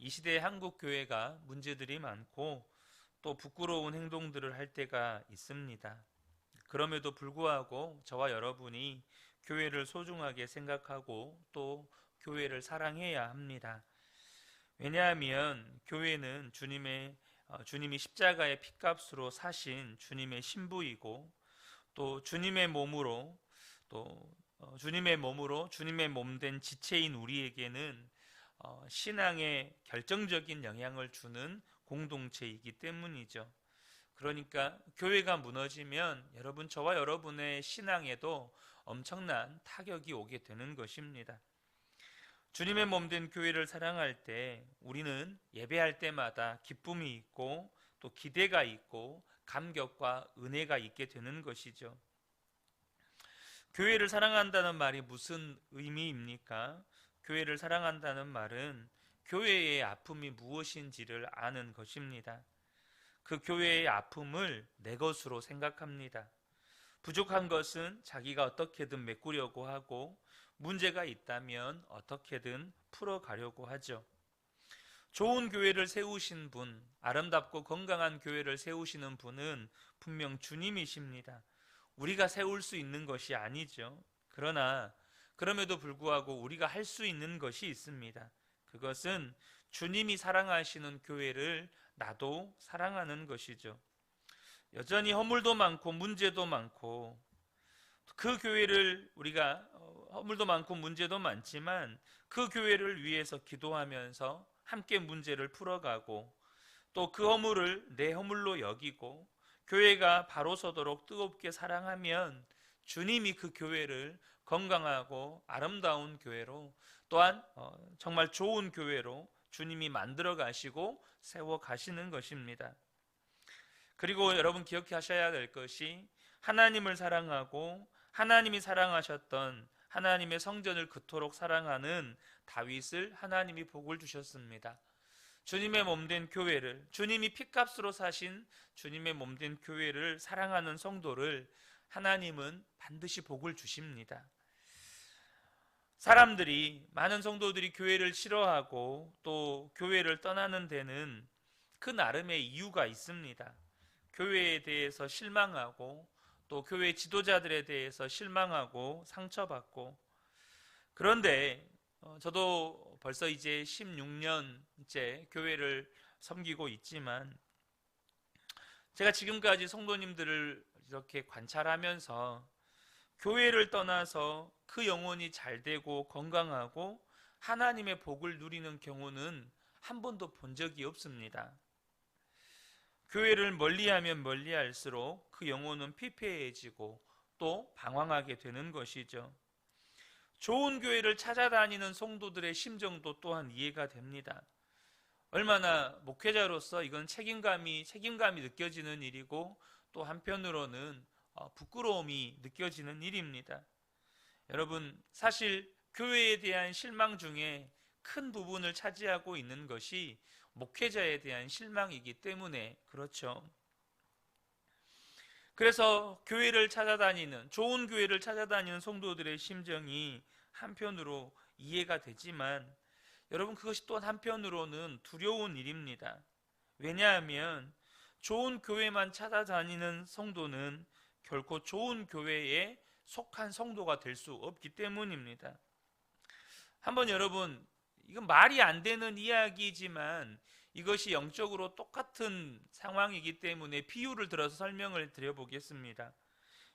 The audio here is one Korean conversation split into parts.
이 시대의 한국 교회가 문제들이 많고 또 부끄러운 행동들을 할 때가 있습니다. 그럼에도 불구하고 저와 여러분이 교회를 소중하게 생각하고 또 교회를 사랑해야 합니다. 왜냐하면 교회는 주님이 십자가의 피값으로 사신 주님의 신부이고 또 주님의 몸으로 주님의 몸된 지체인 우리에게는 신앙에 결정적인 영향을 주는 공동체이기 때문이죠. 그러니까 교회가 무너지면 저와 여러분의 신앙에도 엄청난 타격이 오게 되는 것입니다. 주님의 몸된 교회를 사랑할 때 우리는 예배할 때마다 기쁨이 있고 또 기대가 있고 감격과 은혜가 있게 되는 것이죠. 교회를 사랑한다는 말이 무슨 의미입니까? 교회를 사랑한다는 말은 교회의 아픔이 무엇인지를 아는 것입니다. 그 교회의 아픔을 내 것으로 생각합니다. 부족한 것은 자기가 어떻게든 메꾸려고 하고 문제가 있다면 어떻게든 풀어가려고 하죠. 좋은 교회를 세우신 분, 아름답고 건강한 교회를 세우시는 분은 분명 주님이십니다. 우리가 세울 수 있는 것이 아니죠. 그러나 그럼에도 불구하고 우리가 할 수 있는 것이 있습니다. 그것은 주님이 사랑하시는 교회를 나도 사랑하는 것이죠. 여전히 허물도 많고 문제도 많고 그 교회를 우리가 허물도 많고 문제도 많지만 그 교회를 위해서 기도하면서 함께 문제를 풀어가고 또 그 허물을 내 허물로 여기고 교회가 바로 서도록 뜨겁게 사랑하면 주님이 그 교회를 건강하고 아름다운 교회로 또한 정말 좋은 교회로 주님이 만들어 가시고 세워 가시는 것입니다. 그리고 여러분 기억하셔야 될 것이 하나님을 사랑하고 하나님이 사랑하셨던 하나님의 성전을 그토록 사랑하는 다윗을 하나님이 복을 주셨습니다. 주님의 몸된 교회를, 주님이 피값으로 사신 주님의 몸된 교회를 사랑하는 성도를 하나님은 반드시 복을 주십니다. 많은 성도들이 교회를 싫어하고 또 교회를 떠나는 데는 그 나름의 이유가 있습니다. 교회에 대해서 실망하고 또 교회 지도자들에 대해서 실망하고 상처받고, 그런데 저도 벌써 이제 16년째 교회를 섬기고 있지만 제가 지금까지 성도님들을 이렇게 관찰하면서 교회를 떠나서 그 영혼이 잘 되고 건강하고 하나님의 복을 누리는 경우는 한 번도 본 적이 없습니다. 교회를 멀리하면 멀리할수록 그 영혼은 피폐해지고 또 방황하게 되는 것이죠. 좋은 교회를 찾아다니는 성도들의 심정도 또한 이해가 됩니다. 얼마나 목회자로서 이건 책임감이 느껴지는 일이고 또 한편으로는 부끄러움이 느껴지는 일입니다. 여러분, 사실 교회에 대한 실망 중에 큰 부분을 차지하고 있는 것이 목회자에 대한 실망이기 때문에 그렇죠. 그래서 좋은 교회를 찾아다니는 성도들의 심정이 한편으로 이해가 되지만 여러분, 그것이 또한 한편으로는 두려운 일입니다. 왜냐하면 좋은 교회만 찾아다니는 성도는 결코 좋은 교회에 속한 성도가 될 수 없기 때문입니다. 한번 여러분, 이건 말이 안 되는 이야기지만 이것이 영적으로 똑같은 상황이기 때문에 비유를 들어서 설명을 드려보겠습니다.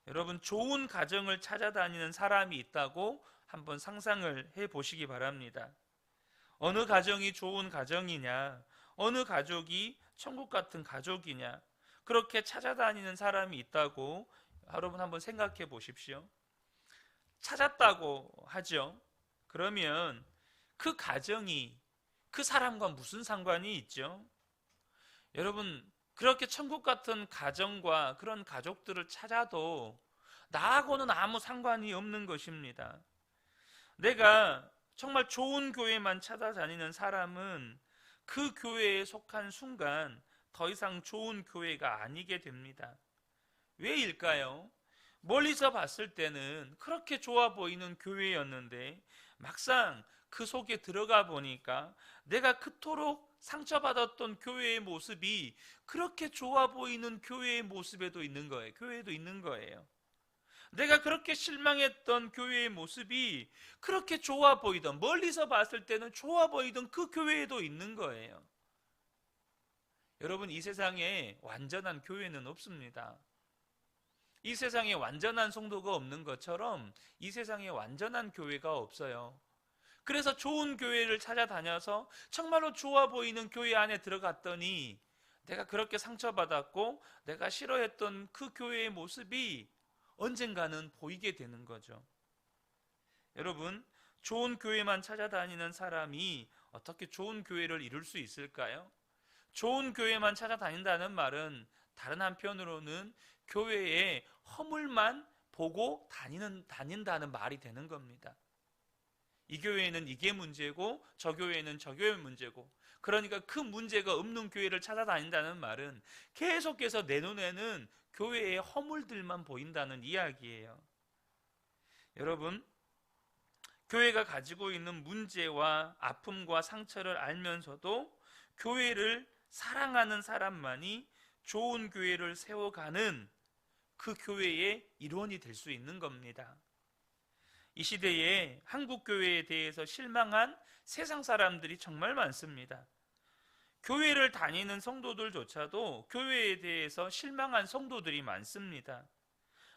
여러분, 좋은 가정을 찾아다니는 사람이 있다고 한번 상상을 해보시기 바랍니다. 어느 가정이 좋은 가정이냐, 어느 가족이 천국 같은 가족이냐, 그렇게 찾아다니는 사람이 있다고 여러분 한번 생각해 보십시오. 찾았다고 하죠. 그러면 그 가정이 그 사람과 무슨 상관이 있죠? 여러분, 그렇게 천국 같은 가정과 그런 가족들을 찾아도 나하고는 아무 상관이 없는 것입니다. 내가 정말 좋은 교회만 찾아다니는 사람은 그 교회에 속한 순간 더 이상 좋은 교회가 아니게 됩니다. 왜일까요? 멀리서 봤을 때는 그렇게 좋아 보이는 교회였는데 막상 그 속에 들어가 보니까 내가 그토록 상처받았던 교회의 모습이 그렇게 좋아 보이는 교회의 모습에도 있는 거예요. 교회에도 있는 거예요. 내가 그렇게 실망했던 교회의 모습이 그렇게 좋아 보이던, 멀리서 봤을 때는 좋아 보이던 그 교회에도 있는 거예요. 여러분, 이 세상에 완전한 교회는 없습니다. 이 세상에 완전한 성도가 없는 것처럼 이 세상에 완전한 교회가 없어요. 그래서 좋은 교회를 찾아다녀서 정말로 좋아 보이는 교회 안에 들어갔더니 내가 그렇게 상처받았고 내가 싫어했던 그 교회의 모습이 언젠가는 보이게 되는 거죠. 여러분, 좋은 교회만 찾아다니는 사람이 어떻게 좋은 교회를 이룰 수 있을까요? 좋은 교회만 찾아다닌다는 말은 다른 한편으로는 교회의 허물만 보고 다닌다는 말이 되는 겁니다. 이 교회는 이게 문제고 저 교회는 저 교회 문제고, 그러니까 그 문제가 없는 교회를 찾아다닌다는 말은 계속해서 내 눈에는 교회의 허물들만 보인다는 이야기예요. 여러분, 교회가 가지고 있는 문제와 아픔과 상처를 알면서도 교회를 사랑하는 사람만이 좋은 교회를 세워가는 그 교회의 일원이 될 수 있는 겁니다. 이 시대에 한국 교회에 대해서 실망한 세상 사람들이 정말 많습니다. 교회를 다니는 성도들조차도 교회에 대해서 실망한 성도들이 많습니다.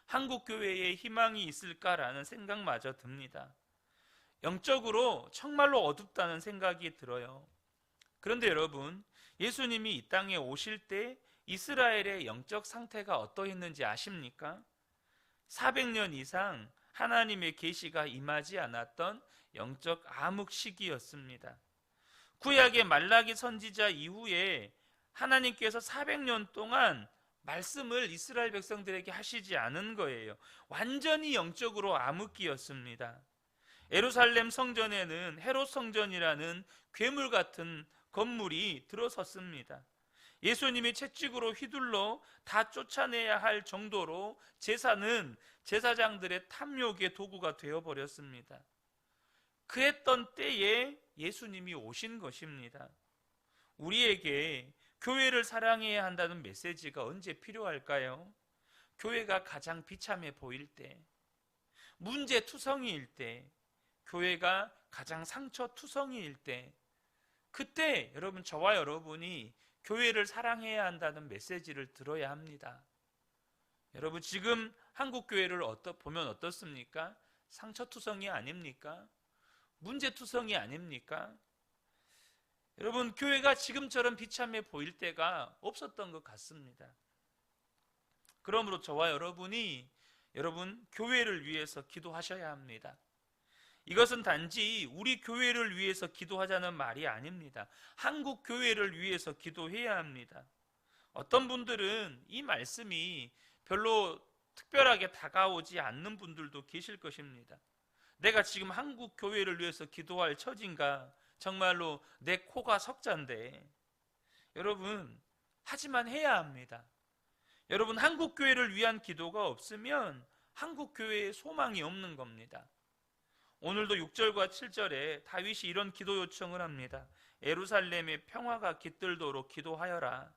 한국 교회에 희망이 있을까라는 생각마저 듭니다. 영적으로 정말로 어둡다는 생각이 들어요. 그런데 여러분, 예수님이 이 땅에 오실 때 이스라엘의 영적 상태가 어떠했는지 아십니까? 400년 이상 하나님의 계시가 임하지 않았던 영적 암흑 시기였습니다. 구약의 말라기 선지자 이후에 하나님께서 400년 동안 말씀을 이스라엘 백성들에게 하시지 않은 거예요. 완전히 영적으로 암흑기였습니다. 예루살렘 성전에는 헤롯 성전이라는 괴물 같은 건물이 들어섰습니다. 예수님이 채찍으로 휘둘러 다 쫓아내야 할 정도로 제사는 제사장들의 탐욕의 도구가 되어버렸습니다. 그랬던 때에 예수님이 오신 것입니다. 우리에게 교회를 사랑해야 한다는 메시지가 언제 필요할까요? 교회가 가장 비참해 보일 때, 문제투성이일 때, 교회가 가장 상처투성이일 때, 그때 여러분, 저와 여러분이 교회를 사랑해야 한다는 메시지를 들어야 합니다. 여러분, 지금 한국 교회를 보면 어떻습니까? 상처투성이 아닙니까? 문제투성이 아닙니까? 여러분, 교회가 지금처럼 비참해 보일 때가 없었던 것 같습니다. 그러므로 저와 여러분이 교회를 위해서 기도하셔야 합니다. 이것은 단지 우리 교회를 위해서 기도하자는 말이 아닙니다. 한국 교회를 위해서 기도해야 합니다. 어떤 분들은 이 말씀이 별로 특별하게 다가오지 않는 분들도 계실 것입니다. 내가 지금 한국 교회를 위해서 기도할 처진가? 정말로 내 코가 석잔데. 여러분, 하지만 해야 합니다. 여러분, 한국 교회를 위한 기도가 없으면 한국 교회에 소망이 없는 겁니다. 오늘도 6절과 7절에 다윗이 이런 기도 요청을 합니다. 예루살렘의 평화가 깃들도록 기도하여라.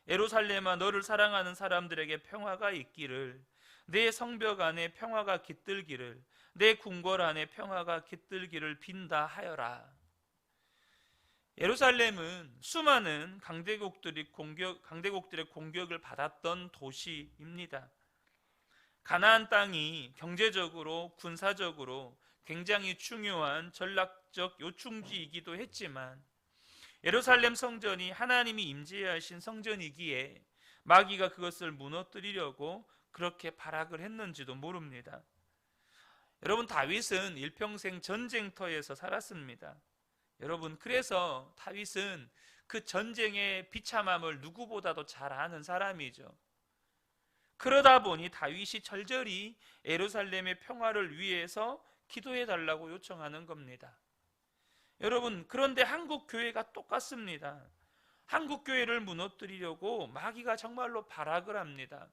예루살렘아, 너를 사랑하는 사람들에게 평화가 있기를, 내 성벽 안에 평화가 깃들기를, 내 궁궐 안에 평화가 깃들기를 빈다 하여라. 예루살렘은 수많은 강대국들의 공격을 받았던 도시입니다. 가나안 땅이 경제적으로, 군사적으로 굉장히 중요한 전략적 요충지이기도 했지만, 예루살렘 성전이 하나님이 임재하신 성전이기에 마귀가 그것을 무너뜨리려고 그렇게 발악을 했는지도 모릅니다. 여러분, 다윗은 일평생 전쟁터에서 살았습니다. 여러분, 그래서 다윗은 그 전쟁의 비참함을 누구보다도 잘 아는 사람이죠. 그러다 보니 다윗이 절절히 예루살렘의 평화를 위해서 기도해 달라고 요청하는 겁니다. 여러분, 그런데 한국 교회가 똑같습니다. 한국 교회를 무너뜨리려고 마귀가 정말로 발악을 합니다.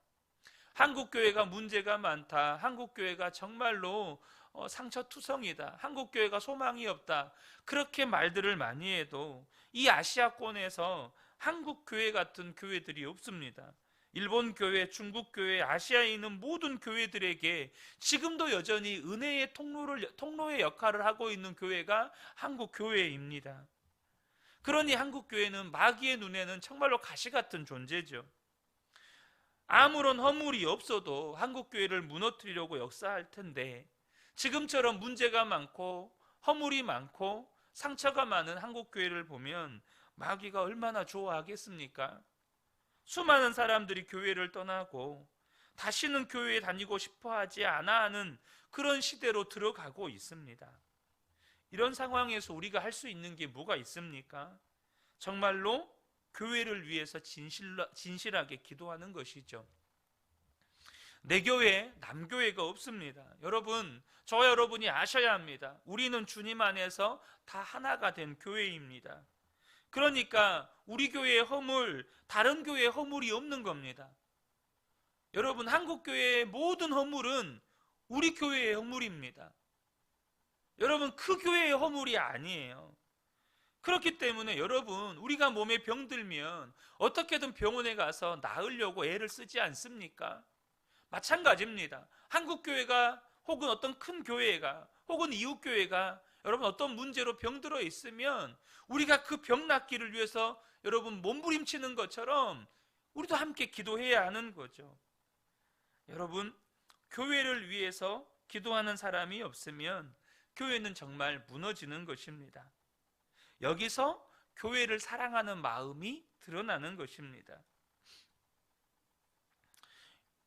한국 교회가 문제가 많다, 한국 교회가 정말로 상처투성이다, 한국교회가 소망이 없다, 그렇게 말들을 많이 해도 이 아시아권에서 한국교회 같은 교회들이 없습니다. 일본 교회, 중국 교회, 아시아에 있는 모든 교회들에게 지금도 여전히 은혜의 통로의 역할을 하고 있는 교회가 한국 교회입니다. 그러니 한국 교회는 마귀의 눈에는 정말로 가시 같은 존재죠. 아무런 허물이 없어도 한국 교회를 무너뜨리려고 역사할 텐데, 지금처럼 문제가 많고 허물이 많고 상처가 많은 한국 교회를 보면 마귀가 얼마나 좋아하겠습니까? 수많은 사람들이 교회를 떠나고 다시는 교회에 다니고 싶어 하지 않아 하는 그런 시대로 들어가고 있습니다. 이런 상황에서 우리가 할 수 있는 게 뭐가 있습니까? 정말로 교회를 위해서 진실하게 기도하는 것이죠. 내 교회, 남교회가 없습니다. 여러분, 저와 여러분이 아셔야 합니다. 우리는 주님 안에서 다 하나가 된 교회입니다. 그러니까 우리 교회의 허물, 다른 교회의 허물이 없는 겁니다. 여러분, 한국 교회의 모든 허물은 우리 교회의 허물입니다. 여러분, 그 교회의 허물이 아니에요. 그렇기 때문에 여러분, 우리가 몸에 병들면 어떻게든 병원에 가서 나으려고 애를 쓰지 않습니까? 마찬가지입니다. 한국교회가 혹은 어떤 큰 교회가 혹은 이웃교회가 여러분 어떤 문제로 병들어 있으면 우리가 그 병 낫기를 위해서 여러분 몸부림치는 것처럼 우리도 함께 기도해야 하는 거죠. 여러분, 교회를 위해서 기도하는 사람이 없으면 교회는 정말 무너지는 것입니다. 여기서 교회를 사랑하는 마음이 드러나는 것입니다.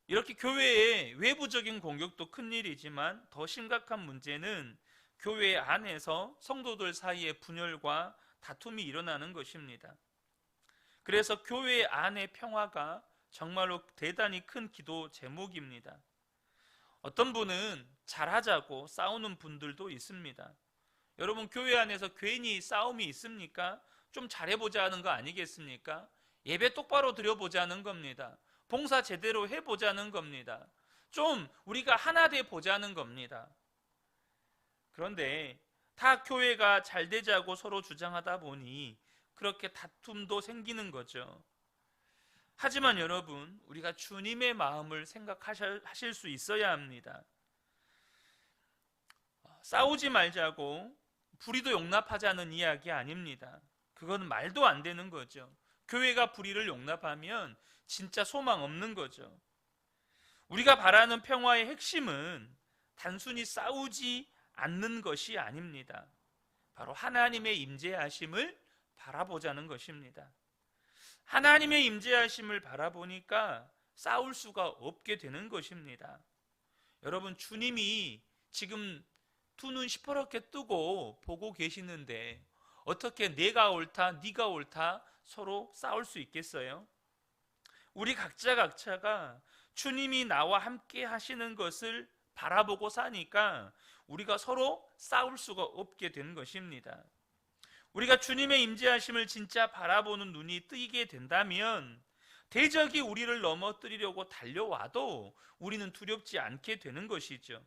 이렇게 교회의 외부적인 공격도 큰일이지만 더 심각한 문제는 교회 안에서 성도들 사이에 분열과 다툼이 일어나는 것입니다. 그래서 교회 안의 평화가 정말로 대단히 큰 기도 제목입니다. 어떤 분은 잘하자고 싸우는 분들도 있습니다. 여러분, 교회 안에서 괜히 싸움이 있습니까? 좀 잘해보자 하는 거 아니겠습니까? 예배 똑바로 드려보자는 겁니다. 봉사 제대로 해보자는 겁니다. 좀 우리가 하나 돼 보자는 겁니다. 그런데 다 교회가 잘 되자고 서로 주장하다 보니 그렇게 다툼도 생기는 거죠. 하지만 여러분, 우리가 주님의 마음을 생각하실 수 있어야 합니다. 싸우지 말자고 불의도 용납하자는 이야기 아닙니다. 그건 말도 안 되는 거죠. 교회가 불의를 용납하면 진짜 소망 없는 거죠. 우리가 바라는 평화의 핵심은 단순히 싸우지 않는 것이 아닙니다. 바로 하나님의 임재하심을 바라보자는 것입니다. 하나님의 임재하심을 바라보니까 싸울 수가 없게 되는 것입니다. 여러분, 주님이 지금 두 눈 시퍼렇게 뜨고 보고 계시는데 어떻게 내가 옳다, 네가 옳다 서로 싸울 수 있겠어요? 우리 각자가 주님이 나와 함께 하시는 것을 바라보고 사니까 우리가 서로 싸울 수가 없게 된 것입니다. 우리가 주님의 임재하심을 진짜 바라보는 눈이 뜨이게 된다면 대적이 우리를 넘어뜨리려고 달려와도 우리는 두렵지 않게 되는 것이죠.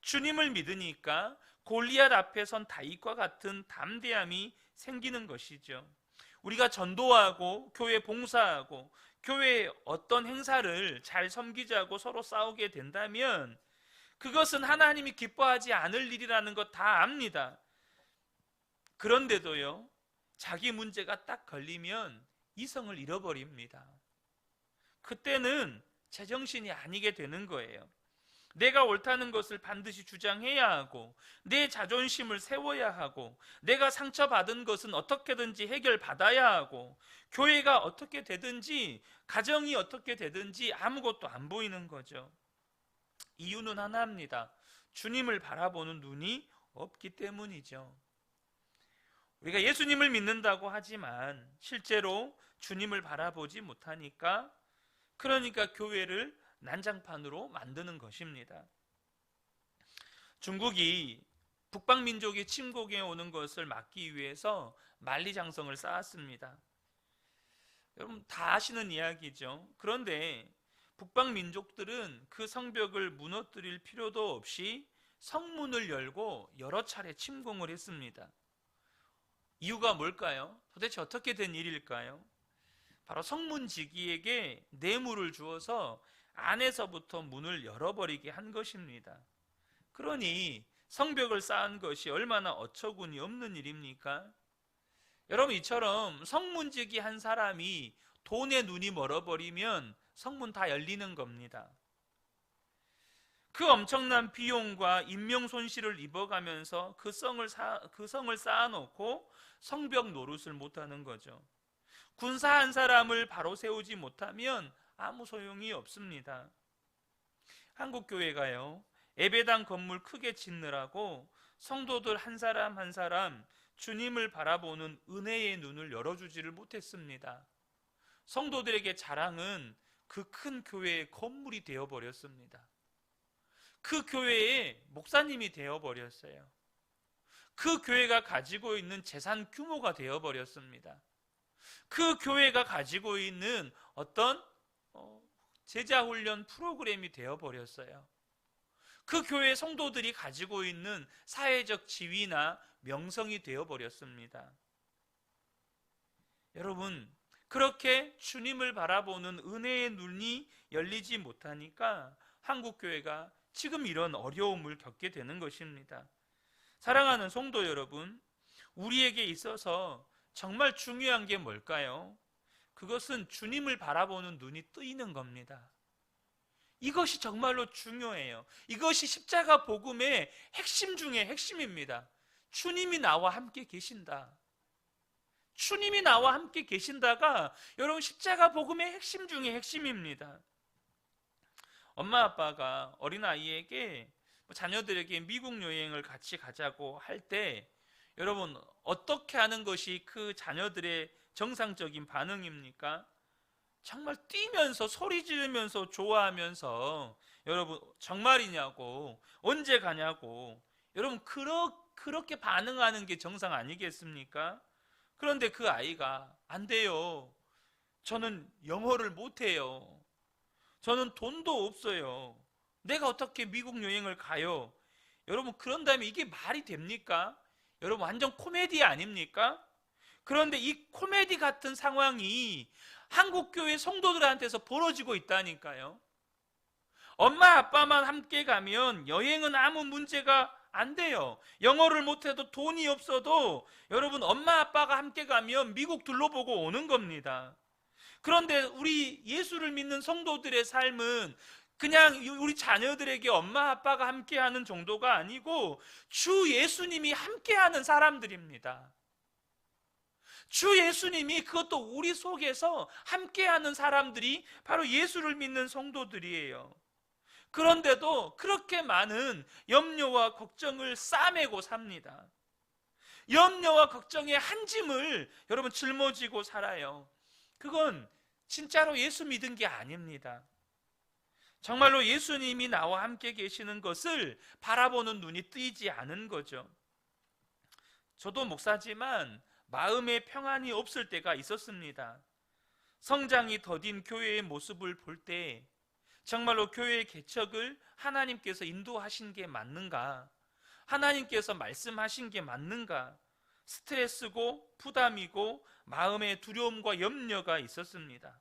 주님을 믿으니까 골리앗 앞에 선 다윗과 같은 담대함이 생기는 것이죠. 우리가 전도하고 교회 봉사하고 교회의 어떤 행사를 잘 섬기자고 서로 싸우게 된다면 그것은 하나님이 기뻐하지 않을 일이라는 것 다 압니다. 그런데도요, 자기 문제가 딱 걸리면 이성을 잃어버립니다. 그때는 제정신이 아니게 되는 거예요. 내가 옳다는 것을 반드시 주장해야 하고 내 자존심을 세워야 하고 내가 상처받은 것은 어떻게든지 해결받아야 하고 교회가 어떻게 되든지 가정이 어떻게 되든지 아무것도 안 보이는 거죠. 이유는 하나입니다. 주님을 바라보는 눈이 없기 때문이죠. 우리가 예수님을 믿는다고 하지만 실제로 주님을 바라보지 못하니까 그러니까 교회를 난장판으로 만드는 것입니다. 중국이 북방민족이 침공해 오는 것을 막기 위해서 만리장성을 쌓았습니다. 여러분 다 아시는 이야기죠. 그런데 북방민족들은 그 성벽을 무너뜨릴 필요도 없이 성문을 열고 여러 차례 침공을 했습니다. 이유가 뭘까요? 도대체 어떻게 된 일일까요? 바로 성문지기에게 뇌물을 주어서 안에서부터 문을 열어버리게 한 것입니다. 그러니 성벽을 쌓은 것이 얼마나 어처구니 없는 일입니까? 여러분, 이처럼 성문지기 한 사람이 돈에 눈이 멀어버리면 성문 다 열리는 겁니다. 그 엄청난 비용과 인명 손실을 입어가면서 그 성을 쌓아놓고 성벽 노릇을 못하는 거죠. 군사 한 사람을 바로 세우지 못하면 아무 소용이 없습니다. 한국교회가요, 예배당 건물 크게 짓느라고 성도들 한 사람 한 사람 주님을 바라보는 은혜의 눈을 열어주지를 못했습니다. 성도들에게 자랑은 그 큰 교회의 건물이 되어버렸습니다. 그 교회의 목사님이 되어버렸어요. 그 교회가 가지고 있는 재산 규모가 되어버렸습니다. 그 교회가 가지고 있는 어떤 제자훈련 프로그램이 되어버렸어요. 그 교회 성도들이 가지고 있는 사회적 지위나 명성이 되어버렸습니다. 여러분, 그렇게 주님을 바라보는 은혜의 눈이 열리지 못하니까 한국교회가 지금 이런 어려움을 겪게 되는 것입니다. 사랑하는 성도 여러분, 우리에게 있어서 정말 중요한 게 뭘까요? 그것은 주님을 바라보는 눈이 뜨이는 겁니다. 이것이 정말로 중요해요. 이것이 십자가 복음의 핵심 중에 핵심입니다. 주님이 나와 함께 계신다. 주님이 나와 함께 계신다가 여러분 십자가 복음의 핵심 중에 핵심입니다. 엄마 아빠가 어린아이에게 자녀들에게 미국 여행을 같이 가자고 할 때 여러분 어떻게 하는 것이 그 자녀들의 정상적인 반응입니까? 정말 뛰면서 소리 지르면서 좋아하면서 여러분 정말이냐고, 언제 가냐고, 여러분 그렇게 반응하는 게 정상 아니겠습니까? 그런데 그 아이가 안 돼요. 저는 영어를 못해요. 저는 돈도 없어요. 내가 어떻게 미국 여행을 가요? 여러분 그런다면 이게 말이 됩니까? 여러분 완전 코미디 아닙니까? 그런데 이 코미디 같은 상황이 한국교회 성도들한테서 벌어지고 있다니까요. 엄마 아빠만 함께 가면 여행은 아무 문제가 안 돼요. 영어를 못해도 돈이 없어도 여러분 엄마 아빠가 함께 가면 미국 둘러보고 오는 겁니다. 그런데 우리 예수를 믿는 성도들의 삶은 그냥 우리 자녀들에게 엄마 아빠가 함께하는 정도가 아니고 주 예수님이 함께하는 사람들입니다. 주 예수님이 그것도 우리 속에서 함께하는 사람들이 바로 예수를 믿는 성도들이에요. 그런데도 그렇게 많은 염려와 걱정을 싸매고 삽니다. 염려와 걱정의 한 짐을 여러분 짊어지고 살아요. 그건 진짜로 예수 믿은 게 아닙니다. 정말로 예수님이 나와 함께 계시는 것을 바라보는 눈이 뜨이지 않은 거죠. 저도 목사지만 마음의 평안이 없을 때가 있었습니다. 성장이 더딘 교회의 모습을 볼 때 정말로 교회의 개척을 하나님께서 인도하신 게 맞는가? 하나님께서 말씀하신 게 맞는가? 스트레스고 부담이고 마음의 두려움과 염려가 있었습니다.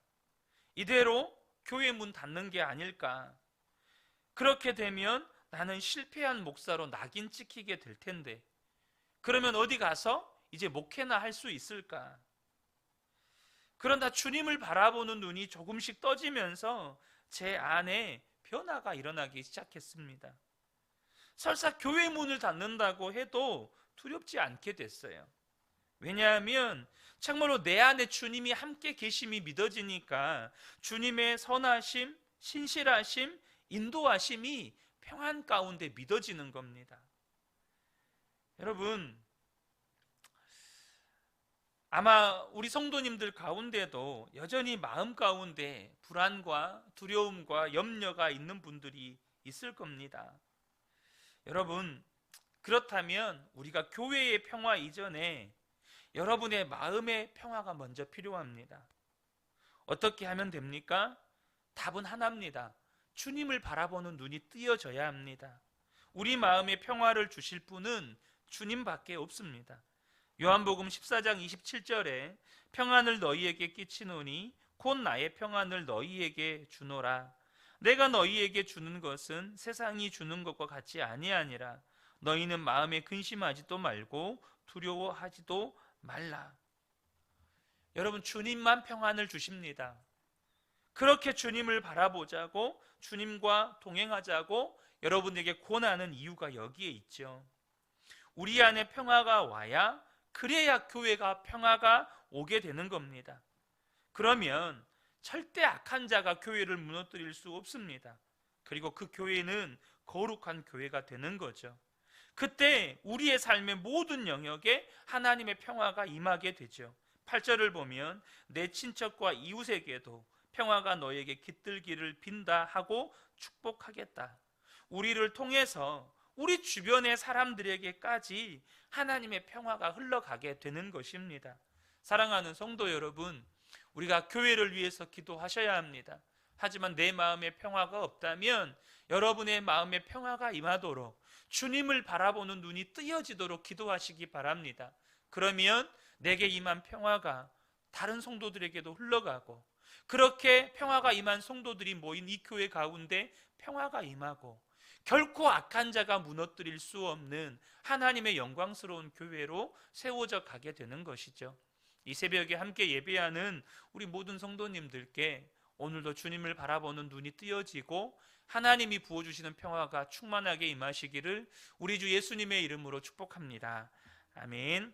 이대로 교회 문 닫는 게 아닐까? 그렇게 되면 나는 실패한 목사로 낙인 찍히게 될 텐데 그러면 어디 가서 이제 목회나 할 수 있을까? 그러나 주님을 바라보는 눈이 조금씩 떠지면서 제 안에 변화가 일어나기 시작했습니다. 설사 교회 문을 닫는다고 해도 두렵지 않게 됐어요. 왜냐하면 정말로 내 안에 주님이 함께 계심이 믿어지니까 주님의 선하심, 신실하심, 인도하심이 평안 가운데 믿어지는 겁니다. 여러분 아마 우리 성도님들 가운데도 여전히 마음 가운데 불안과 두려움과 염려가 있는 분들이 있을 겁니다. 여러분 그렇다면 우리가 교회의 평화 이전에 여러분의 마음의 평화가 먼저 필요합니다. 어떻게 하면 됩니까? 답은 하나입니다. 주님을 바라보는 눈이 뜨여져야 합니다. 우리 마음에 평화를 주실 분은 주님밖에 없습니다. 요한복음 14장 27절에 평안을 너희에게 끼치노니 곧 나의 평안을 너희에게 주노라. 내가 너희에게 주는 것은 세상이 주는 것과 같이 아니하니라. 너희는 마음에 근심하지도 말고 두려워하지도 말라. 여러분, 주님만 평안을 주십니다. 그렇게 주님을 바라보자고, 주님과 동행하자고 여러분에게 권하는 이유가 여기에 있죠. 우리 안에 평화가 와야, 그래야 교회가 평화가 오게 되는 겁니다. 그러면 절대 악한 자가 교회를 무너뜨릴 수 없습니다. 그리고 그 교회는 거룩한 교회가 되는 거죠. 그때 우리의 삶의 모든 영역에 하나님의 평화가 임하게 되죠. 8절을 보면 내 친척과 이웃에게도 평화가 너에게 깃들기를 빈다 하고 축복하겠다. 우리를 통해서 우리 주변의 사람들에게까지 하나님의 평화가 흘러가게 되는 것입니다. 사랑하는 성도 여러분, 우리가 교회를 위해서 기도하셔야 합니다. 하지만 내 마음에 평화가 없다면 여러분의 마음에 평화가 임하도록 주님을 바라보는 눈이 뜨여지도록 기도하시기 바랍니다. 그러면 내게 임한 평화가 다른 성도들에게도 흘러가고, 그렇게 평화가 임한 성도들이 모인 이 교회 가운데 평화가 임하고, 결코 악한 자가 무너뜨릴 수 없는 하나님의 영광스러운 교회로 세워져 가게 되는 것이죠. 이 새벽에 함께 예배하는 우리 모든 성도님들께 오늘도 주님을 바라보는 눈이 뜨여지고 하나님이 부어주시는 평화가 충만하게 임하시기를 우리 주 예수님의 이름으로 축복합니다. 아멘.